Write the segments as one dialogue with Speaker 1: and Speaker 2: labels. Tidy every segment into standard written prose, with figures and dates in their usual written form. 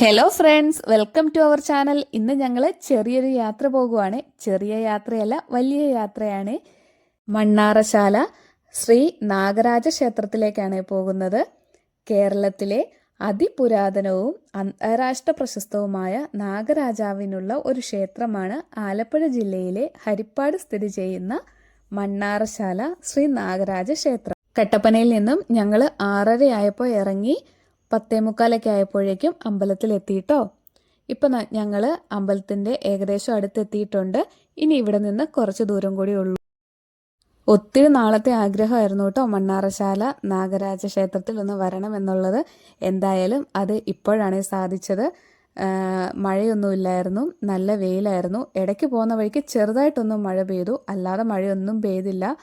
Speaker 1: Hello friends, welcome to our channel. ഇന്ന് ഞങ്ങൾ ചെറിയൊരു യാത്ര പോകുവാണ്. ചെറിയ യാത്രയല്ല, വലിയ യാത്രയാണ്. മണ്ണാറശാല ശ്രീ നാഗരാജ ക്ഷേത്രത്തിലേക്കാണ് പോകുന്നത്. കേരളത്തിലെ അതിപുരാതനവും അന്താരാഷ്ട്ര പ്രശസ്തവുമായ നാഗരാജാവിനുള്ള ഒരു ക്ഷേത്രമാണ് ആലപ്പുഴ ജില്ലയിലെ ഹരിപ്പാട് സ്ഥിതി ചെയ്യുന്ന മണ്ണാറശാല ശ്രീ നാഗരാജ ക്ഷേത്രം. കട്ടപ്പനയിൽ നിന്നും ഞങ്ങൾ 6:30 ആയപ്പോൾ ഇറങ്ങി 10:45 ആയപ്പോഴേക്കും അമ്പലത്തിലെത്തിയിട്ടോ. ഇപ്പം ഞങ്ങൾ അമ്പലത്തിൻ്റെ ഏകദേശം അടുത്തെത്തിയിട്ടുണ്ട്. ഇനി ഇവിടെ നിന്ന് കുറച്ച് ദൂരം കൂടി ഉള്ളൂ. ഒത്തിരി നാളത്തെ ആഗ്രഹമായിരുന്നു കേട്ടോ മണ്ണാറശാല നാഗരാജ ക്ഷേത്രത്തിൽ ഒന്ന് വരണം എന്നുള്ളത്. എന്തായാലും അത് ഇപ്പോഴാണ് സാധിച്ചത്. മഴയൊന്നുമില്ലായിരുന്നു, നല്ല വെയിലായിരുന്നു. ഇടയ്ക്ക് പോകുന്ന വഴിക്ക് ചെറുതായിട്ടൊന്നും മഴ പെയ്തു, അല്ലാതെ മഴയൊന്നും പെയ്തില്ല.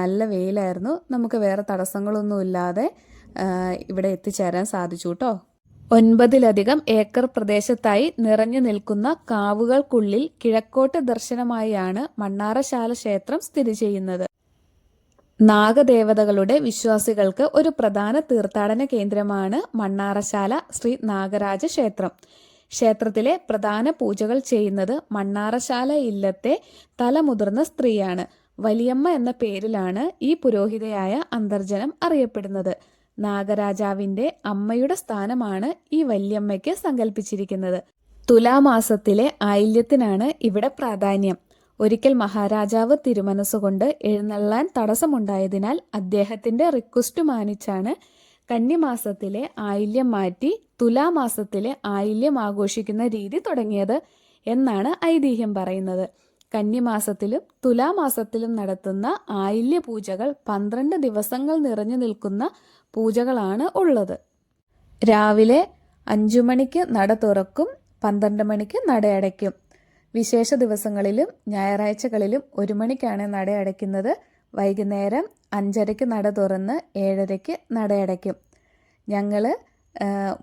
Speaker 1: നല്ല വെയിലായിരുന്നു. നമുക്ക് വേറെ തടസ്സങ്ങളൊന്നുമില്ലാതെ ഇവിടെ എത്തിച്ചേരാൻ സാധിച്ചു കേട്ടോ. 9 ഏക്കർ പ്രദേശത്തായി നിറഞ്ഞു നിൽക്കുന്ന കാവുകൾക്കുള്ളിൽ കിഴക്കോട്ട് ദർശനമായാണ് മണ്ണാറശാല ക്ഷേത്രം സ്ഥിതി ചെയ്യുന്നത്. നാഗദേവതകളുടെ വിശ്വാസികൾക്ക് ഒരു പ്രധാന തീർത്ഥാടന കേന്ദ്രമാണ് മണ്ണാറശാല ശ്രീ നാഗരാജ ക്ഷേത്രം. ക്ഷേത്രത്തിലെ പ്രധാന പൂജകൾ ചെയ്യുന്നത് മണ്ണാറശാല ഇല്ലത്തെ തലമുതിർന്ന സ്ത്രീയാണ്. വലിയമ്മ എന്ന പേരിലാണ് ഈ പുരോഹിതയായ അന്തർജനം അറിയപ്പെടുന്നത്. നാഗരാജാവിൻ്റെ അമ്മയുടെ സ്ഥാനമാണ് ഈ വല്യമ്മയ്ക്ക് സങ്കല്പിച്ചിരിക്കുന്നത്. തുലാമാസത്തിലെ ആയില്യത്തിനാണ് ഇവിടെ പ്രാധാന്യം. ഒരിക്കൽ മഹാരാജാവ് തിരുമനസ്സുകൊണ്ട് എഴുന്നള്ളാൻ തടസ്സമുണ്ടായതിനാൽ അദ്ദേഹത്തിൻ്റെ റിക്വസ്റ്റ് മാനിച്ചാണ് കന്നിമാസത്തിലെ ആയില്യം മാറ്റി തുലാമാസത്തിലെ ആയില്യം ആഘോഷിക്കുന്ന രീതി തുടങ്ങിയത് എന്നാണ് ഐതിഹ്യം പറയുന്നത്. കന്നിമാസത്തിലും തുലാമാസത്തിലും നടത്തുന്ന ആയില്യ പൂജകൾ 12 ദിവസങ്ങൾ നിറഞ്ഞു നിൽക്കുന്ന പൂജകളാണ് ഉള്ളത്. രാവിലെ 5 മണിക്ക് നട തുറക്കും, 12 മണിക്ക് നട അടയ്ക്കും. വിശേഷ ദിവസങ്ങളിലും ഞായറാഴ്ചകളിലും 1 മണിക്കാണ് നട അടയ്ക്കുന്നത്. വൈകുന്നേരം 5:30 നട തുറന്ന് 7:30 നട അടയ്ക്കും. ഞങ്ങൾ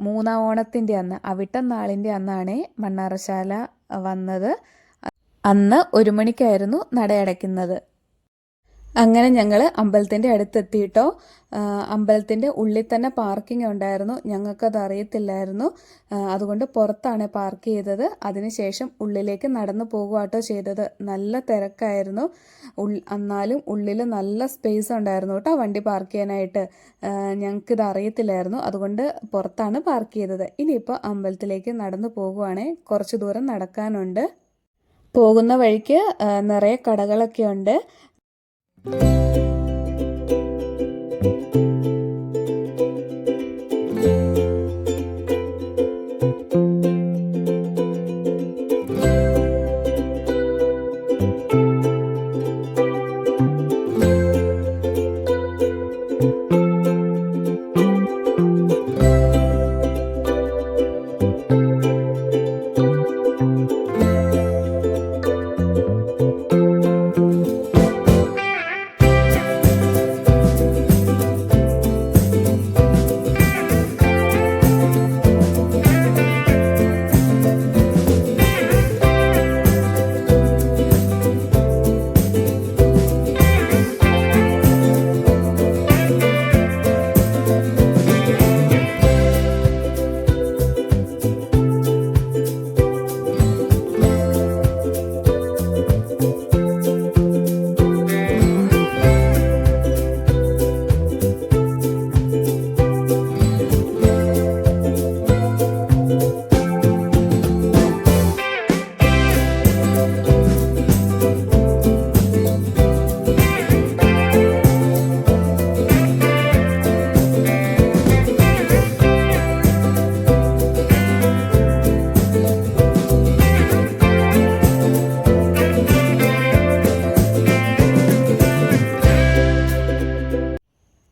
Speaker 1: 3-ാം ഓണത്തിൻ്റെ അന്ന്, അവിട്ടം നാളിൻ്റെ അന്നാണ് മണ്ണാറശാല വന്നത്. അന്ന് 1 മണിക്കായിരുന്നു നട അടയ്ക്കുന്നത്. അങ്ങനെ ഞങ്ങൾ അമ്പലത്തിൻ്റെ അടുത്തെത്തിയിട്ടോ. അമ്പലത്തിൻ്റെ ഉള്ളിൽ തന്നെ പാർക്കിംഗ് ഉണ്ടായിരുന്നു. ഞങ്ങൾക്കത് അറിയത്തില്ലായിരുന്നു. അതുകൊണ്ട് പുറത്താണ് പാർക്ക് ചെയ്തത്. അതിനുശേഷം ഉള്ളിലേക്ക് നടന്നു പോകുകയാട്ടോ ചെയ്തത്. നല്ല തിരക്കായിരുന്നു. എന്നാലും ഉള്ളിൽ നല്ല സ്പേസ് ഉണ്ടായിരുന്നു കേട്ടോ വണ്ടി പാർക്ക് ചെയ്യാനായിട്ട്. ഞങ്ങൾക്കിത് അറിയത്തില്ലായിരുന്നു. അതുകൊണ്ട് പുറത്താണ് പാർക്ക് ചെയ്തത്. ഇനിയിപ്പോൾ അമ്പലത്തിലേക്ക് നടന്നു പോകുവാണേ. കുറച്ച് ദൂരം നടക്കാനുണ്ട്. പോകുന്ന വഴിക്ക് നിറയെ കടകളൊക്കെ ഉണ്ട്.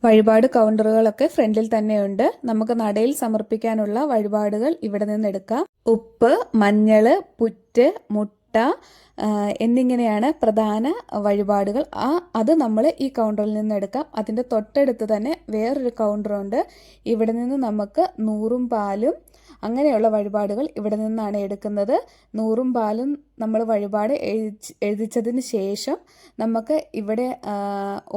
Speaker 1: വഴിപാട് കൗണ്ടറുകളൊക്കെ ഫ്രണ്ടിൽ തന്നെയുണ്ട്. നമുക്ക് നടയിൽ സമർപ്പിക്കാനുള്ള വഴിപാടുകൾ ഇവിടെ നിന്ന് എടുക്കാം. ഉപ്പ്, മഞ്ഞള്, പുറ്റ്, മുട്ട എന്നിങ്ങനെയാണ് പ്രധാന വഴിപാടുകൾ. അത് നമ്മൾ ഈ കൗണ്ടറിൽ നിന്ന് എടുക്കാം. അതിൻ്റെ തൊട്ടടുത്ത് തന്നെ വേറൊരു കൗണ്ടറുണ്ട്. ഇവിടെ നിന്ന് നമുക്ക് 100 പാലും അങ്ങനെയുള്ള വഴിപാടുകൾ ഇവിടെ നിന്നാണ് എടുക്കുന്നത്. 100 പാലും നമ്മൾ വഴിപാട് എഴുതിച്ചതിന് ശേഷം നമുക്ക് ഇവിടെ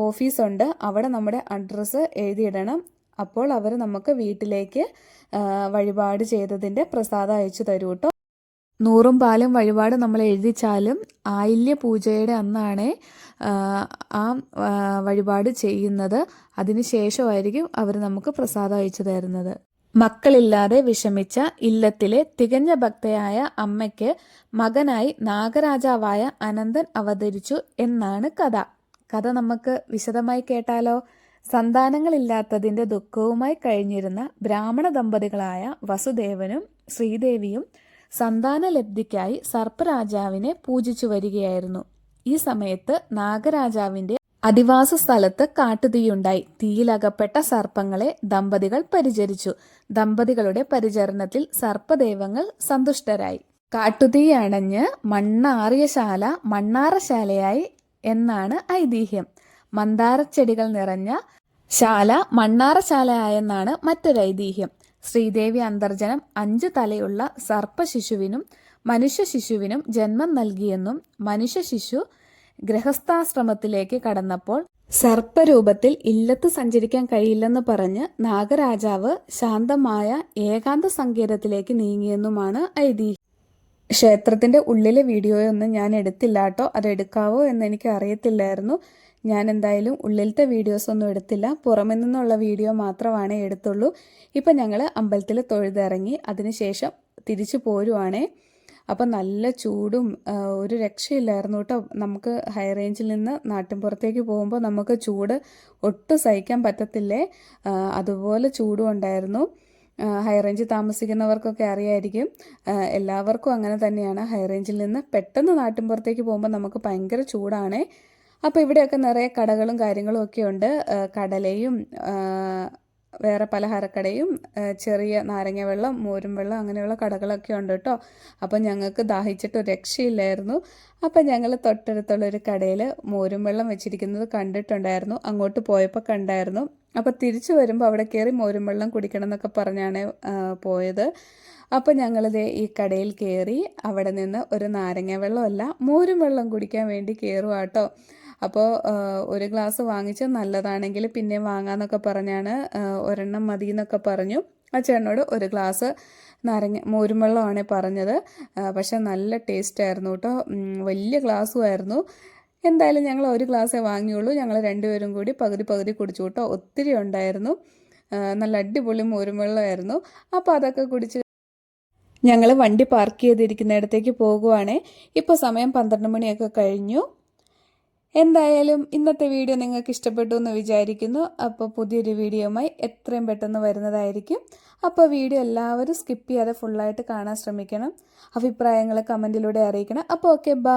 Speaker 1: ഓഫീസുണ്ട്. അവിടെ നമ്മുടെ അഡ്രസ്സ് എഴുതിയിടണം. അപ്പോൾ അവർ നമുക്ക് വീട്ടിലേക്ക് വഴിപാട് ചെയ്തതിൻ്റെ പ്രസാദം അയച്ചു തരൂ കേട്ടോ. 100 പാലും വഴിപാട് നമ്മൾ എഴുതിച്ചാലും ആയില്യ പൂജയുടെ അന്നാണ് ആ വഴിപാട് ചെയ്യുന്നത്. അതിന് ശേഷമായിരിക്കും അവർ നമുക്ക് പ്രസാദം അയച്ചു തരുന്നത്. മക്കളില്ലാതെ വിഷമിച്ച ഇല്ലത്തിലെ തികഞ്ഞ ഭക്തയായ അമ്മയ്ക്ക് മകനായി നാഗരാജാവായ അനന്തൻ അവതരിച്ചു എന്നാണ് കഥ. കഥ നമുക്ക് വിശദമായി കേട്ടാലോ? സന്താനങ്ങളില്ലാത്തതിൻ്റെ ദുഃഖവുമായി കഴിഞ്ഞിരുന്ന ബ്രാഹ്മണ ദമ്പതികളായ വസുദേവനും ശ്രീദേവിയും സന്താനലബ്ധിക്കായി സർപ്പരാജാവിനെ പൂജിച്ചു വരികയായിരുന്നു. ഈ സമയത്ത് നാഗരാജാവിൻ്റെ അധിവാസ സ്ഥലത്ത് കാട്ടുതീയുണ്ടായി. തീയിലകപ്പെട്ട സർപ്പങ്ങളെ ദമ്പതികൾ പരിചരിച്ചു. ദമ്പതികളുടെ പരിചരണത്തിൽ സർപ്പദൈവങ്ങൾ സന്തുഷ്ടരായി. കാട്ടുതീ അണഞ്ഞ് മണ്ണാറിയശാല മണ്ണാറശാലയായി എന്നാണ് ഐതിഹ്യം. മന്ദാരച്ചെടികൾ നിറഞ്ഞ ശാല മണ്ണാറശാലയായെന്നാണ് മറ്റൊരു ഐതിഹ്യം. ശ്രീദേവി അന്തർജനം 5 തലയുള്ള സർപ്പശിശുവിനും മനുഷ്യ ശിശുവിനും ജന്മം നൽകിയെന്നും മനുഷ്യ ശിശു ഗൃഹസ്ഥാശ്രമത്തിലേക്ക് കടന്നപ്പോൾ സർപ്പരൂപത്തിൽ ഇല്ലത്ത് സഞ്ചരിക്കാൻ കഴിയില്ലെന്ന് പറഞ്ഞ് നാഗരാജാവ് ശാന്തമായ ഏകാന്ത സങ്കേതത്തിലേക്ക് നീങ്ങിയെന്നുമാണ് ഐതിഹ്യം. ക്ഷേത്രത്തിന്റെ ഉള്ളിലെ വീഡിയോയൊന്നും ഞാൻ എടുത്തില്ല കേട്ടോ. അത് എടുക്കാവോ എന്ന് എനിക്ക് അറിയത്തില്ലായിരുന്നു. ഞാൻ എന്തായാലും ഉള്ളിലത്തെ വീഡിയോസ് ഒന്നും എടുത്തില്ല. പുറമെ നിന്നുള്ള വീഡിയോ മാത്രമാണ് എടുത്തുള്ളൂ. ഇപ്പം ഞങ്ങൾ അമ്പലത്തിൽ തൊഴുതിറങ്ങി. അതിനുശേഷം തിരിച്ചു പോരുവാണേ. അപ്പം നല്ല ചൂടും ഒരു രക്ഷയില്ലായിരുന്നു കേട്ടോ. നമുക്ക് ഹൈ റേഞ്ചിൽ നിന്ന് നാട്ടിൻപുറത്തേക്ക് പോകുമ്പോൾ നമുക്ക് ചൂട് ഒട്ടും സഹിക്കാൻ പറ്റത്തില്ലേ, അതുപോലെ ചൂടും ഉണ്ടായിരുന്നു. ഹൈ റേഞ്ചിൽ താമസിക്കുന്നവർക്കൊക്കെ അറിയായിരിക്കും. എല്ലാവർക്കും അങ്ങനെ തന്നെയാണ്. ഹൈ റേഞ്ചിൽ നിന്ന് പെട്ടെന്ന് നാട്ടിൻപുറത്തേക്ക് പോകുമ്പോൾ നമുക്ക് ഭയങ്കര ചൂടാണേ. അപ്പോൾ ഇവിടെയൊക്കെ നിറയെ കടകളും കാര്യങ്ങളും ഒക്കെ ഉണ്ട്. കടലയും വേറെ പലഹാരക്കടയും ചെറിയ നാരങ്ങ വെള്ളം, മോരും വെള്ളം അങ്ങനെയുള്ള കടകളൊക്കെ ഉണ്ട് കേട്ടോ. അപ്പം ഞങ്ങൾക്ക് ദാഹിച്ചിട്ട് ഒരു രക്ഷയില്ലായിരുന്നു. അപ്പം ഞങ്ങൾ തൊട്ടടുത്തുള്ളൊരു കടയിൽ മോരും വെള്ളം വെച്ചിരിക്കുന്നത് കണ്ടിട്ടുണ്ടായിരുന്നു. അങ്ങോട്ട് പോയപ്പോൾ കണ്ടായിരുന്നു. അപ്പോൾ തിരിച്ചു വരുമ്പോൾ അവിടെ കയറി മോരും വെള്ളം കുടിക്കണം എന്നൊക്കെ പറഞ്ഞാണ് പോയത്. അപ്പോൾ ഞങ്ങളിത് ഈ കടയിൽ കയറി അവിടെ നിന്ന് ഒരു നാരങ്ങ വെള്ളമല്ല മോരും വെള്ളം കുടിക്കാൻ വേണ്ടി കയറുക കേട്ടോ. അപ്പോൾ ഒരു ഗ്ലാസ് വാങ്ങിച്ച് നല്ലതാണെങ്കിൽ പിന്നെ വാങ്ങാമെന്നൊക്കെ പറഞ്ഞാണ്, ഒരെണ്ണം മതി എന്നൊക്കെ പറഞ്ഞു. ആ ചേട്ടനോട് ഒരു ഗ്ലാസ് മോരും വെള്ളമാണ് പറഞ്ഞത്. പക്ഷെ നല്ല ടേസ്റ്റ് ആയിരുന്നു കേട്ടോ. വലിയ ഗ്ലാസ്സും ആയിരുന്നു. എന്തായാലും ഞങ്ങൾ ഒരു ഗ്ലാസ്സേ വാങ്ങിയുള്ളൂ. ഞങ്ങൾ രണ്ടുപേരും കൂടി പകുതി കുടിച്ചു കേട്ടോ. ഒത്തിരി ഉണ്ടായിരുന്നു. നല്ല അടിപൊളി മോരും വെള്ളമായിരുന്നു. അപ്പോൾ അതൊക്കെ കുടിച്ച് ഞങ്ങൾ വണ്ടി പാർക്ക് ചെയ്തിരിക്കുന്നിടത്തേക്ക് പോകുവാണേ. ഇപ്പോൾ സമയം 12 മണിയൊക്കെ കഴിഞ്ഞു. എന്തായാലും ഇന്നത്തെ വീഡിയോ നിങ്ങൾക്ക് ഇഷ്ടപ്പെട്ടു എന്ന് വിചാരിക്കുന്നു. അപ്പോൾ പുതിയൊരു വീഡിയോയുമായി എത്രയും പെട്ടെന്ന് വരുന്നതായിരിക്കും. അപ്പോൾ വീഡിയോ എല്ലാവരും സ്കിപ്പ് ചെയ്യാതെ ഫുള്ളായിട്ട് കാണാൻ ശ്രമിക്കണം. അഭിപ്രായങ്ങൾ കമൻറ്റിലൂടെ അറിയിക്കണം. അപ്പോൾ ഓക്കെ, ബൈ.